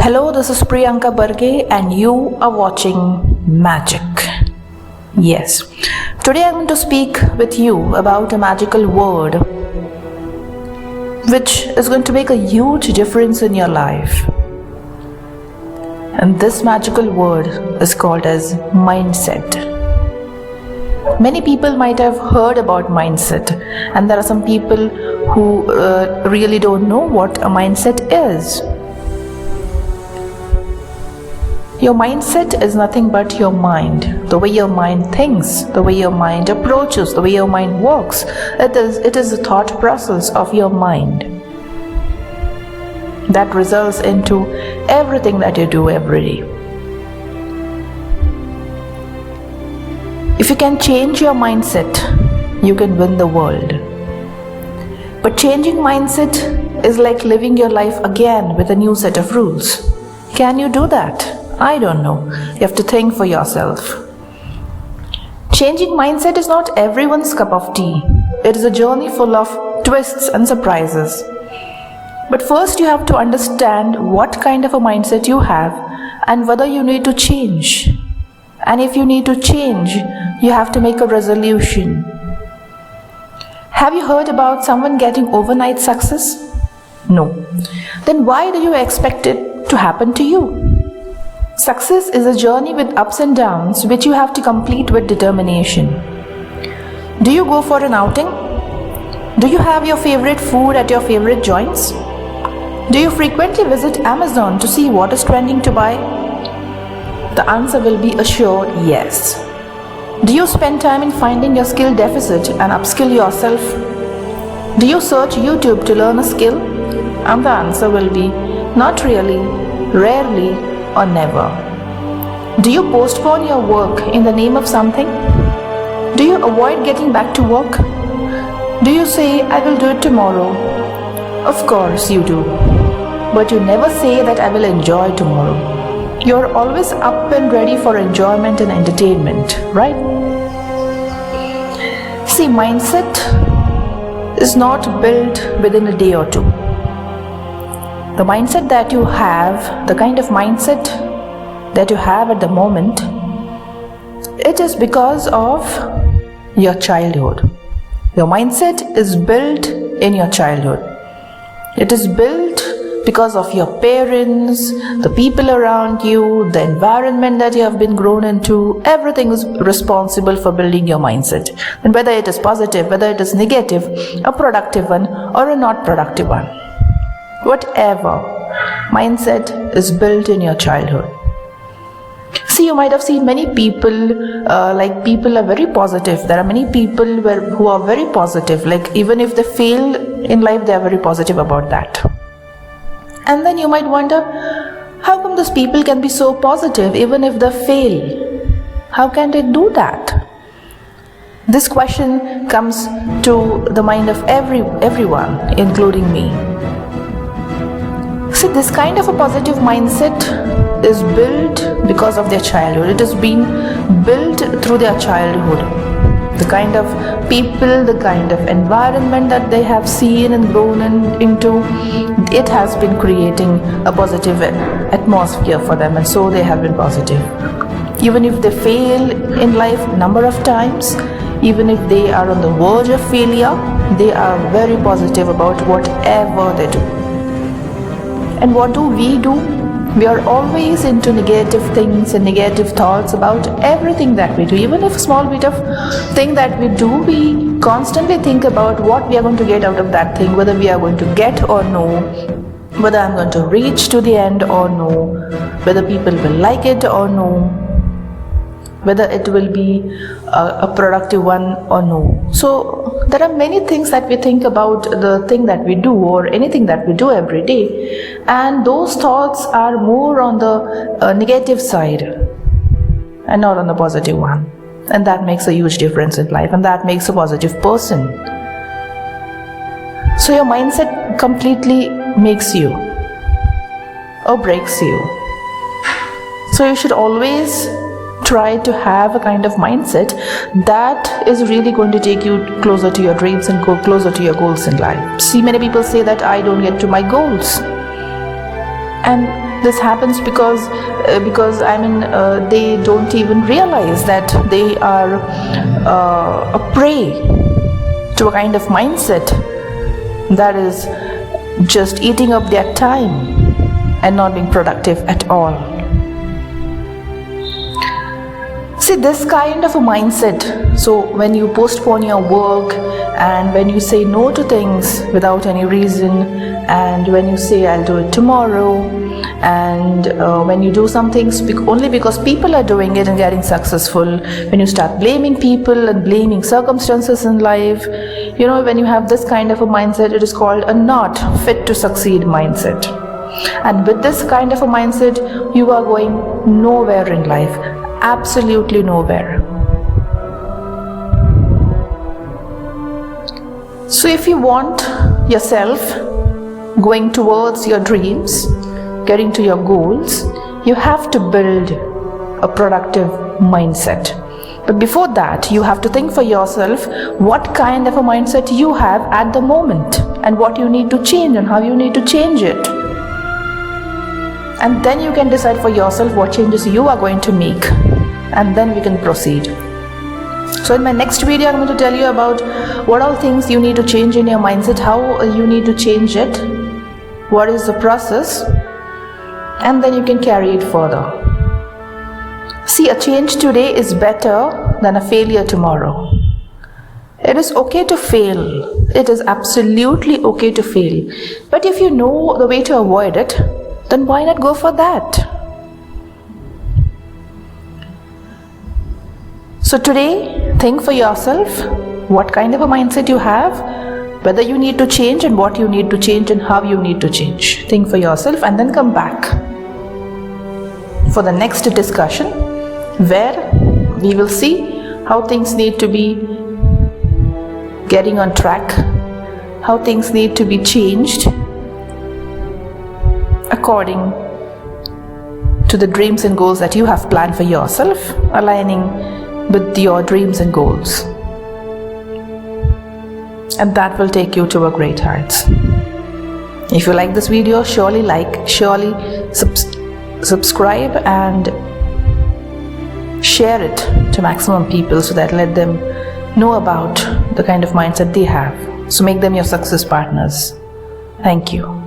Hello, this is Priyanka Barge and you are watching Magic. Yes, today I'm going to speak with you about a magical word which is going to make a huge difference in your life. And this magical word is called as mindset. Many people might have heard about mindset, and there are some people who really don't know what a mindset is. Your mindset is nothing but your mind, the way your mind thinks, the way your mind approaches, the way your mind works. It is the thought process of your mind that results into everything that you do every day. If you can change your mindset, you can win the world. But changing mindset is like living your life again with a new set of rules. Can you do that? I don't know. You have to think for yourself. Changing mindset is not everyone's cup of tea. It is a journey full of twists and surprises. But first you have to understand what kind of a mindset you have and whether you need to change. And if you need to change, you have to make a resolution. Have you heard about someone getting overnight success? No. Then why do you expect it to happen to you? Success is a journey with ups and downs which you have to complete with determination. Do you go for an outing? Do you have your favorite food at your favorite joints? Do you frequently visit Amazon to see what is trending to buy? The answer will be a sure yes. Do you spend time in finding your skill deficit and upskill yourself? Do you search YouTube to learn a skill? And the answer will be not really, rarely, or never. Do you postpone your work in the name of something? Do you avoid getting back to work? Do you say, I will do it tomorrow? Of course you do. But you never say that I will enjoy tomorrow. You're always up and ready for enjoyment and entertainment, right? See, mindset is not built within a day or two. The mindset that you have, the kind of mindset that you have at the moment, it is because of your childhood. Your mindset is built in your childhood. It is built because of your parents, the people around you, the environment that you have been grown into. Everything is responsible for building your mindset. And whether it is positive, whether it is negative, a productive one or a not productive one. Whatever, mindset is built in your childhood. See, you might have seen many people, people are very positive. There are many people who are very positive. Like even if they fail in life, they are very positive about that. And then you might wonder, how come these people can be so positive even if they fail? How can they do that? This question comes to the mind of everyone, including me. See, this kind of a positive mindset is built because of their childhood. It has been built through their childhood. The kind of people, the kind of environment that they have seen and grown into, it has been creating a positive atmosphere for them, and so they have been positive. Even if they fail in life a number of times, even if they are on the verge of failure, they are very positive about whatever they do. And what do? We are always into negative things and negative thoughts about everything that we do. Even if a small bit of thing that we do, we constantly think about what we are going to get out of that thing, whether we are going to get or no, whether I'm going to reach to the end or no, whether people will like it or no, whether it will be a productive one or no. So there are many things that we think about the thing that we do or anything that we do every day, and those thoughts are more on the negative side and not on the positive one. And that makes a huge difference in life, and that makes a positive person. So your mindset completely makes you or breaks you. So you should always try to have a kind of mindset that is really going to take you closer to your dreams and go closer to your goals in life. See, many people say that I don't get to my goals. And this happens because they don't even realize that they are a prey to a kind of mindset that is just eating up their time and not being productive at all. See, this kind of a mindset, so when you postpone your work and when you say no to things without any reason, and when you say I'll do it tomorrow, and when you do some things only because people are doing it and getting successful, when you start blaming people and blaming circumstances in life, when you have this kind of a mindset, it is called a not fit to succeed mindset. And with this kind of a mindset, you are going nowhere in life, absolutely nowhere. So if you want yourself going towards your dreams, getting to your goals, you have to build a productive mindset. But before that, you have to think for yourself what kind of a mindset you have at the moment and what you need to change and how you need to change it. And then you can decide for yourself what changes you are going to make, and then we can proceed. So in my next video, I'm going to tell you about what all things you need to change in your mindset, how you need to change it, what is the process, and then you can carry it further. See, a change today is better than a failure tomorrow. It is okay to fail. It is absolutely okay to fail. But if you know the way to avoid it, then why not go for that? So today, think for yourself what kind of a mindset you have, whether you need to change and what you need to change and how you need to change. Think for yourself and then come back for the next discussion, where we will see how things need to be getting on track, how things need to be changed according to the dreams and goals that you have planned for yourself, aligning with your dreams and goals. And that will take you to a great heights. If you like this video, surely subscribe and share it to maximum people so that let them know about the kind of mindset they have. So make them your success partners. Thank you.